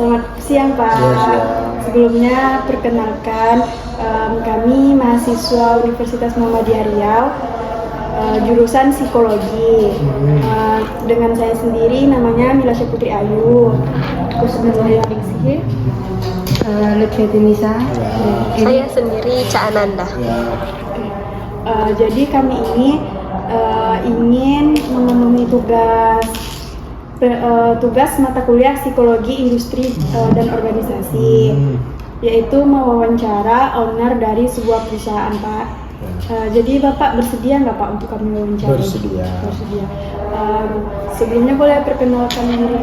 Selamat siang Pak. Ya, siang. Sebelumnya perkenalkan, kami mahasiswa Universitas Muhammadiyah Riau, jurusan psikologi. Dengan saya sendiri namanya Milasya Putri Ayu. Terus saya Diksi. Lutfi Nisa. Saya sendiri Ca Ananda. Jadi kami ini ingin memenuhi tugas mata kuliah psikologi industri dan organisasi, yaitu mewawancara owner dari sebuah perusahaan Pak. Jadi Bapak bersedia nggak Pak untuk kami wawancara? Bersedia. Sebelumnya boleh perkenalkan diri?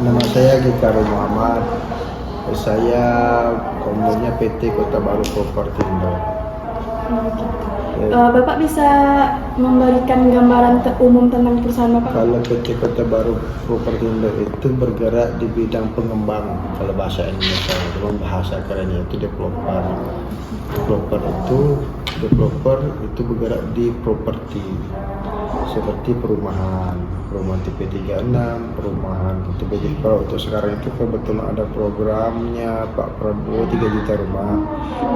Nama saya Gikaro Muhammad. Saya ownernya PT Kota Baru Propertindo. Bapak bisa memberikan gambaran umum tentang perusahaan Bapak? Kalau PT Kota Baru Propertindo itu bergerak di bidang pengembang, kalau bahasa Indonesia, dalam bahasa kerennya itu developer. Developer itu bergerak di properti seperti perumahan tipe 36, perumahan tipe 3. Kalau untuk sekarang itu kebetulan ada programnya Pak Prabowo 3 juta rumah.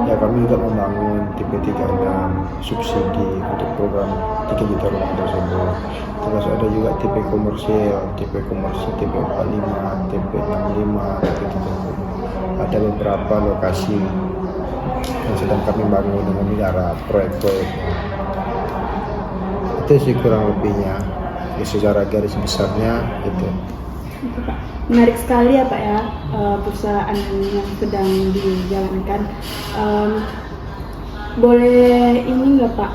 Ya kami juga membangun tipe 36 subsidi untuk program 3 juta rumah tersebut. Terus ada juga tipe komersil tipe 45, tipe 65, tipe 30. Ada beberapa lokasi yang sedang kami bangun dengan negara proyek-proyek. Itu sih kurang lebihnya, secara garis besarnya itu. Menarik sekali ya Pak ya, perusahaan yang sedang dijalankan. Boleh ini nggak Pak,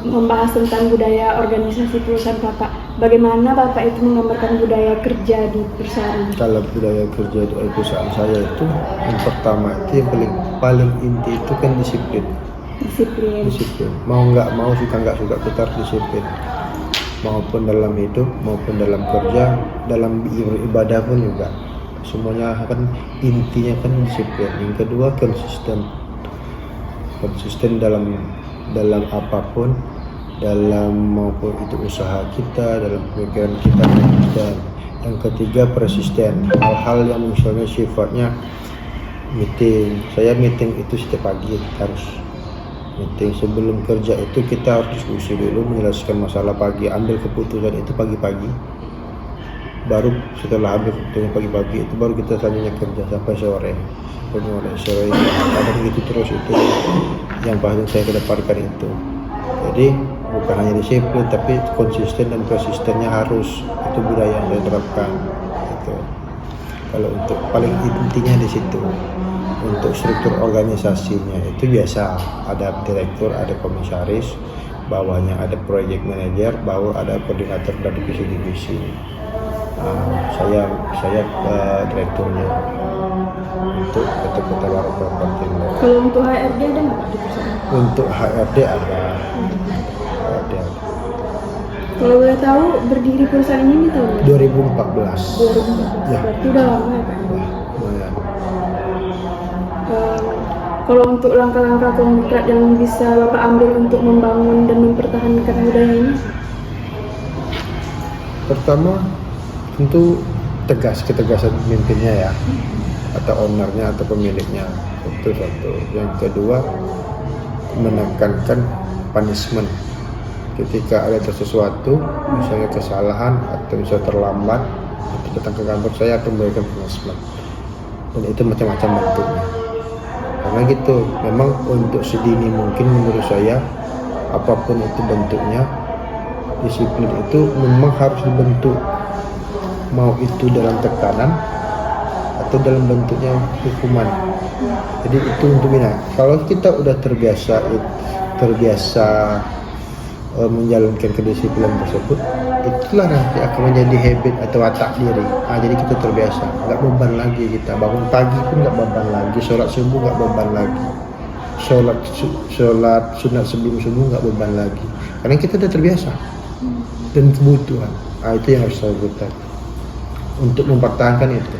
membahas tentang budaya organisasi perusahaan Bapak? Bagaimana Bapak itu menggambarkan budaya kerja di perusahaan? Kalau budaya kerja di perusahaan saya itu yang pertama itu yang paling inti itu kan disiplin. Mau nggak mau, suka nggak suka, kita harus disiplin, maupun dalam hidup maupun dalam kerja, dalam ibadah pun juga semuanya kan intinya kan disiplin. Yang kedua konsisten dalam apapun, dalam maupun itu usaha kita, dalam pemikiran kita. Dan yang ketiga persisten, hal-hal yang misalnya sifatnya meeting. Saya meeting itu setiap pagi, harus meeting sebelum kerja itu kita harus diskusi dulu, menjelaskan masalah pagi, ambil keputusan itu pagi-pagi. Baru setelah ambil keputusan pagi-pagi itu baru kita selanjutnya kerja sampai sore itu. Kadang gitu terus, itu yang paling saya kedepankan itu. Jadi bukan hanya disiplin tapi konsisten dan persistennya harus, itu budaya yang saya terapkan itu. Kalau untuk paling intinya di situ. Untuk struktur organisasinya itu biasa, ada direktur, ada komisaris, bawahnya ada project manager, bawah ada koordinator dari divisi-divisi. Saya direkturnya untuk PT Kota Baru Propertindo. Kalau untuk HRD ada nggak di perusahaan? Untuk HRD ada. Kalau boleh tahu berdiri perusahaan ini tahun 2014. 2014. Ya. Berarti udah lama ya Pak? Lumayan. Kalau untuk langkah-langkah konkret yang bisa Bapak ambil untuk membangun dan mempertahankan budaya ini? Pertama, tentu ketegasan pemimpinnya ya, atau ownernya atau pemiliknya, itu satu. Yang kedua, menekankan punishment. Ketika ada sesuatu, misalnya kesalahan atau misalnya terlambat, itu datang ke kantor saya akan memberikan punishment. Dan itu macam-macam bentuknya. Karena gitu, memang untuk sedini mungkin menurut saya, apapun itu bentuknya, disiplin itu memang harus dibentuk. Mau itu dalam tekanan atau dalam bentuknya hukuman. Jadi itu untuk kalau kita udah terbiasa menjalankan kedisiplinan tersebut, itulah nanti akan menjadi habit atau watak diri. Jadi kita terbiasa, nggak beban lagi kita. Bangun pagi pun nggak beban lagi, sholat subuh nggak beban lagi, sholat sunat sebelum subuh nggak beban lagi. Karena kita udah terbiasa dan kebutuhan. Itu yang harus saya lakukan untuk mempertahankan itu.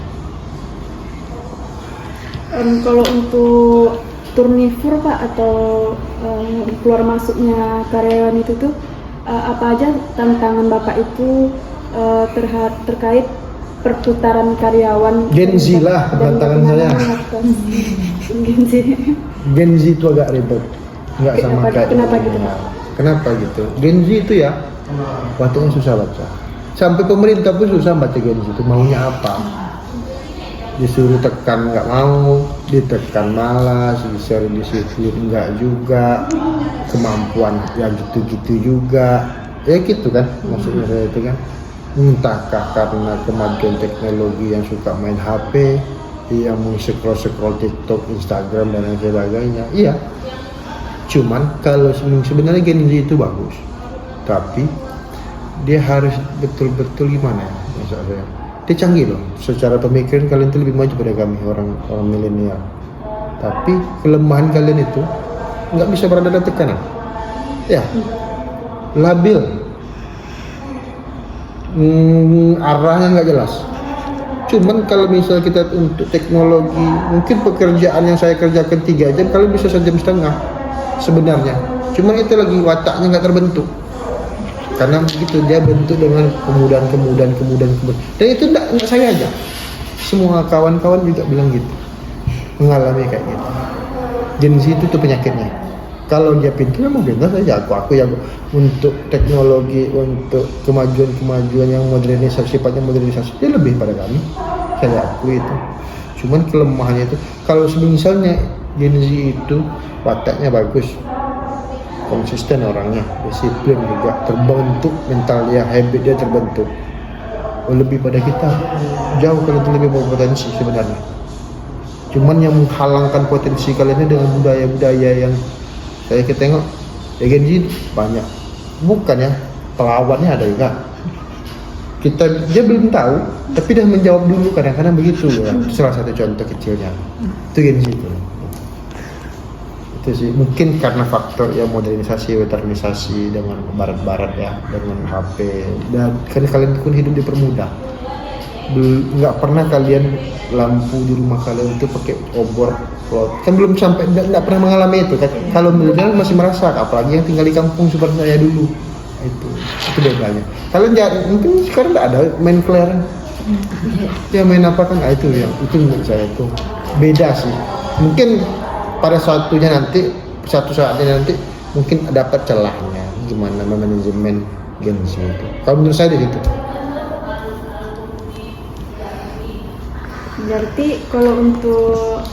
Kalau untuk turnivor Pak, atau keluar masuknya karyawan itu tuh apa aja tantangan Bapak itu terkait perputaran karyawan Gen Z lah dan tantangan saya. Gen Z. Gen Z itu agak ribet, nggak sama kayak Kenapa gitu? Kenapa gitu? Gen Z itu ya waktunya susah baca. Sampai pemerintah pun susah baca Gen Z itu maunya apa. Disuruh tekan nggak mau, ditekan malas, disuruh disiplin nggak juga, kemampuan yang gitu-gitu juga, ya gitu kan maksudnya saya itu kan. Entahkah karena kemajuan teknologi yang suka main HP, yang mau scroll TikTok, Instagram dan lain sebagainya. Iya. Cuman kalau sebenarnya Gen Z itu bagus, tapi dia harus betul-betul gimana ya misalnya. Dia canggih loh, secara pemikiran kalian itu lebih maju pada kami orang milenial. Tapi kelemahan kalian itu nggak bisa berada dalam tekanan. Ya, labil. Arahnya nggak jelas. Cuman kalau misal kita untuk teknologi, mungkin pekerjaan yang saya kerjakan 3 jam, kalian bisa 1,5 jam sebenarnya. Cuman itu lagi wataknya nggak terbentuk. Karena begitu dia bentuk dengan kemudahan. Dan itu enggak saya aja. Semua kawan-kawan juga bilang gitu. Mengalami kayak gitu. Gen Z itu tuh penyakitnya. Kalau dia pintar memang pintar saja. Aku yang untuk teknologi, untuk kemajuan yang modernisasi, sifatnya modernisasi dia lebih pada kami. Saya akui itu. Cuman kelemahannya itu kalau misalnya Gen Z itu wataknya bagus, konsisten orangnya, disiplin juga, terbentuk mental dia, habit dia terbentuk. Lebih pada kita, jauh kalian lebih berpotensi sebenarnya. Cuman yang menghalangkan potensi kalian dengan budaya-budaya yang kita tengok, ya Gen Z banyak. Bukan ya, pelawannya ada juga. Dia belum tahu, tapi dah menjawab dulu kadang-kadang begitu. Ya. Salah satu contoh kecilnya, itu Gen Z itu. Sih. Mungkin karena faktor ya modernisasi, westernisasi dengan barat-barat ya, dengan HP, dan karena kalian pun hidup dipermudah. Nggak pernah kalian lampu di rumah kalian itu pakai obor plot, kan belum sampai, nggak pernah mengalami itu kan. Kalau milenial masih merasa, apalagi yang tinggal di kampung seperti saya dulu, itu bedanya. Kalian jangan, mungkin sekarang nggak ada main kelereng, ya main apa kan, itu yang itu menurut saya itu beda sih. Mungkin pada suatu saatnya nanti mungkin dapat celahnya gimana manajemen Gen Z itu. Kalau menurut saya di situ. Berarti kalau untuk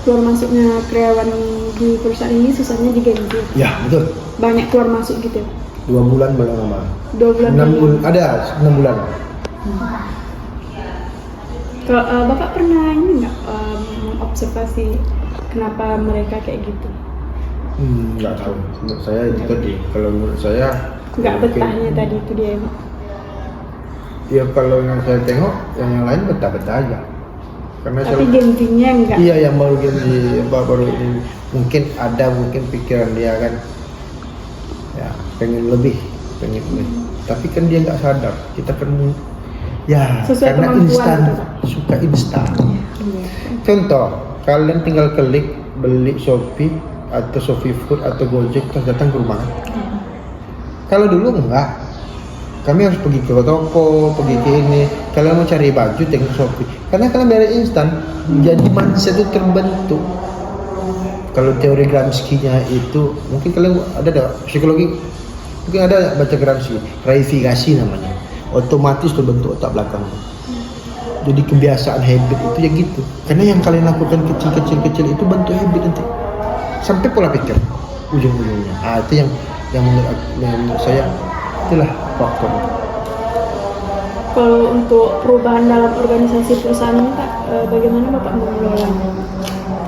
keluar masuknya karyawan di perusahaan ini susahnya di Gen Z. Ya betul. Banyak keluar masuk gitu. 2 bulan belum lama. 2 bulan. 6 bulan ada 6 bulan. Kalau Bapak pernah ini nggak mengobservasi kenapa mereka kayak gitu? Nggak tahu. Menurut saya itu tadi. Kalau menurut saya Nggak betahnya tadi itu dia. Ya kalau yang saya tengok, yang lain betah-betah aja. Karena Tapi Gen Z-nya enggak. Iya, yang baru Gen Z, baru ini mungkin pikiran dia kan, ya pengen lebih. Tapi kan dia nggak sadar. Kita kan ya Sesuai karena kemampuan instan, itu. suka instan. Contoh, kalian tinggal klik beli Shopee atau Shopee Food atau Gojek terus datang ke rumah. Kalau dulu enggak, kami harus pergi ke toko, pergi ke ini. Kalian mau cari baju tengok Shopee, karena kalian dari instan, jadi mindset itu terbentuk. Kalau teori Gramsci-nya itu, mungkin kalian ada psikologi, mungkin ada baca Gramsci, reifikasi namanya. Otomatis terbentuk otak belakang. Jadi kebiasaan habit itu ya gitu. Karena yang kalian lakukan kecil itu bentuk habit nanti. Sampai pola pikir ujung-ujungnya. Itu yang menurut saya itulah faktor. Kalau untuk perubahan dalam organisasi perusahaan ini Pak, bagaimana Bapak mengelola?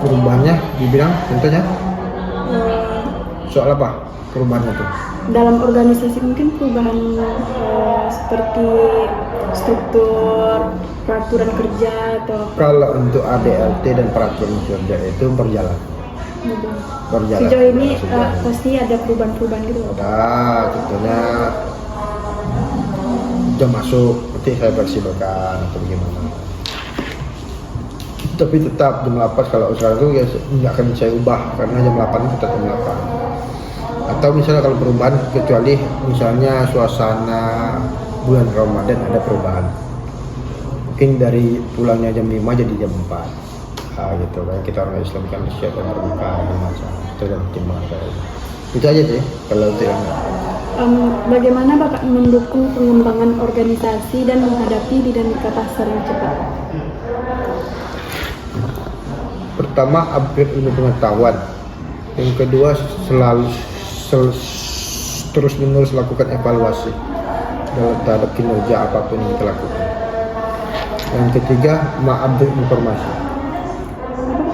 Perubahannya dibilang contohnya soal apa perubahan itu? Dalam organisasi mungkin perubahan seperti struktur, peraturan kerja atau Kalau untuk ADLT dan peraturan kerja itu berjalan. sejauh ini pasti ada perubahan-perubahan gitu. Ada, contohnya jam masuk nanti saya fleksibelkan atau bagaimana. Tapi tetap jam 8 kalau sekarang itu ya nggak akan saya ubah karena jam 8 tetap jam 8. Atau misalnya kalau perubahan kecuali misalnya suasana bulan Ramadan ada perubahan. Mungkin dari pulangnya jam 5 jadi jam 4. Gitu kan, kita orang Islam kan siap dan terbuka macam itu dan timbangan itu aja sih kalau untuk yang Bagaimana Bapak mendukung pengembangan organisasi dan menghadapi dinamika pasar yang cepat? pertama upgrade ilmu pengetahuan, yang kedua selalu terus menerus lakukan evaluasi dalam terhadap kinerja apapun yang kita lakukan, yang ketiga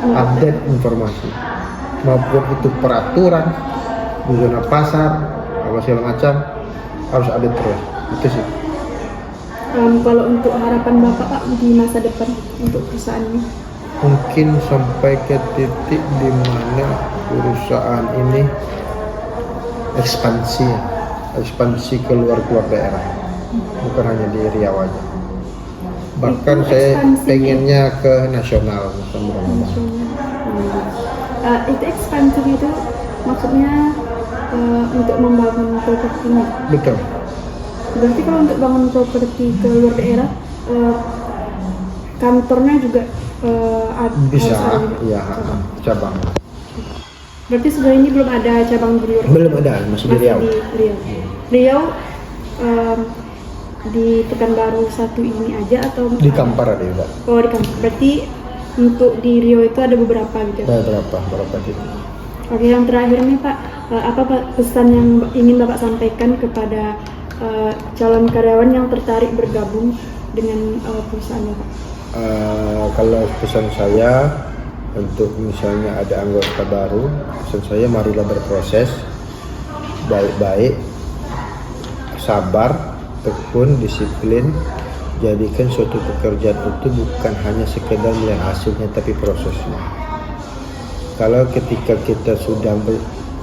update informasi maupun itu peraturan di zona pasar apa segala macam harus update terus, itu sih. Kalau untuk harapan Bapak Pak di masa depan untuk perusahaan ini? Mungkin sampai ke titik di mana perusahaan ini ekspansi keluar daerah, bukan hanya di Riau aja. Bahkan Itu saya ekspansi pengennya ke nasional. Itu ekspansi itu maksudnya untuk membangun properti. Betul. Berarti kalau untuk bangun properti ke luar daerah, kantornya juga Bisa, harus ada ya cabang. cabang. Berarti sejauh ini belum ada cabang di luar. Belum ada, masih di Riau. Riau di Pekanbaru 1 ini aja atau Di Kampar ada juga. Oh, di Kampar. Berarti untuk di Riau itu ada beberapa gitu. Ada berapa titik. Oke, yang terakhir nih Pak, apa Pak pesan yang ingin Bapak sampaikan kepada calon karyawan yang tertarik bergabung dengan perusahaan Bapak? Kalau pesan saya untuk misalnya ada anggota baru, pesan saya marilah berproses baik-baik, sabar, tekun, disiplin. Jadikan suatu pekerjaan itu bukan hanya sekedar melihat hasilnya tapi prosesnya. Kalau ketika kita sudah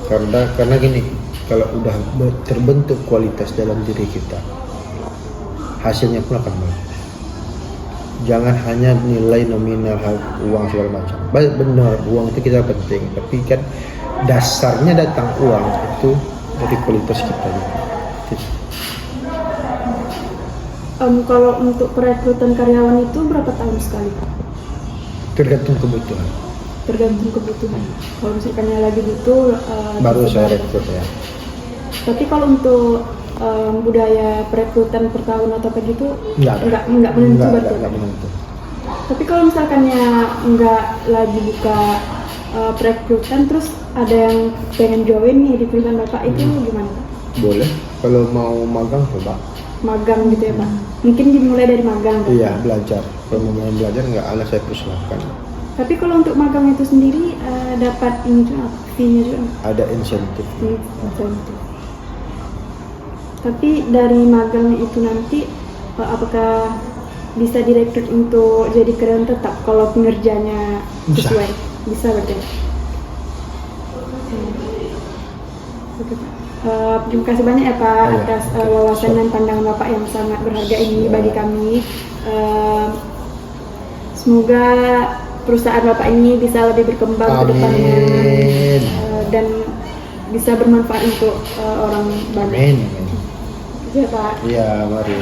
karena gini, kalau udah terbentuk kualitas dalam diri kita, hasilnya pun akan bagus. Jangan hanya nilai nominal uang segala macam. Benar, uang itu kita penting, tapi kan dasarnya datang uang itu dari kualitas kita juga. Kalau untuk perekrutan karyawan itu berapa tahun sekali Pak? Tergantung kebutuhan. Tergantung kebutuhan. Kalau misalkannya lagi butuh, Baru bisa saya banget. rekrut ya. Tapi kalau untuk budaya perekrutan per tahun atau apa gitu, nggak menentu berarti. Nggak menentu. Tapi kalau misalkannya nggak lagi buka perekrutan, terus ada yang pengen join nih di perusahaan Bapak, itu gimana Pak? Boleh. Kalau mau magang coba. Magang gitu ya Pak? Mungkin dimulai dari magang kan? Iya, belajar. Kalau mau belajar nggak ada, saya persilahkan. Tapi kalau untuk magang itu sendiri dapat ini juga, fee-nya juga? Ada insentif. Insentif. Tapi dari magang itu nanti apakah bisa direkrut untuk jadi karyawan tetap kalau kinerjanya sesuai? Bisa berarti. Oke, Pak. Terima kasih banyak ya Pak atas wawasan dan pandangan Bapak yang sangat berharga ini bagi kami. Semoga perusahaan Bapak ini bisa lebih berkembang ke depannya dan bisa bermanfaat untuk orang banyak. Amin. Ya Pak. Iya, mari.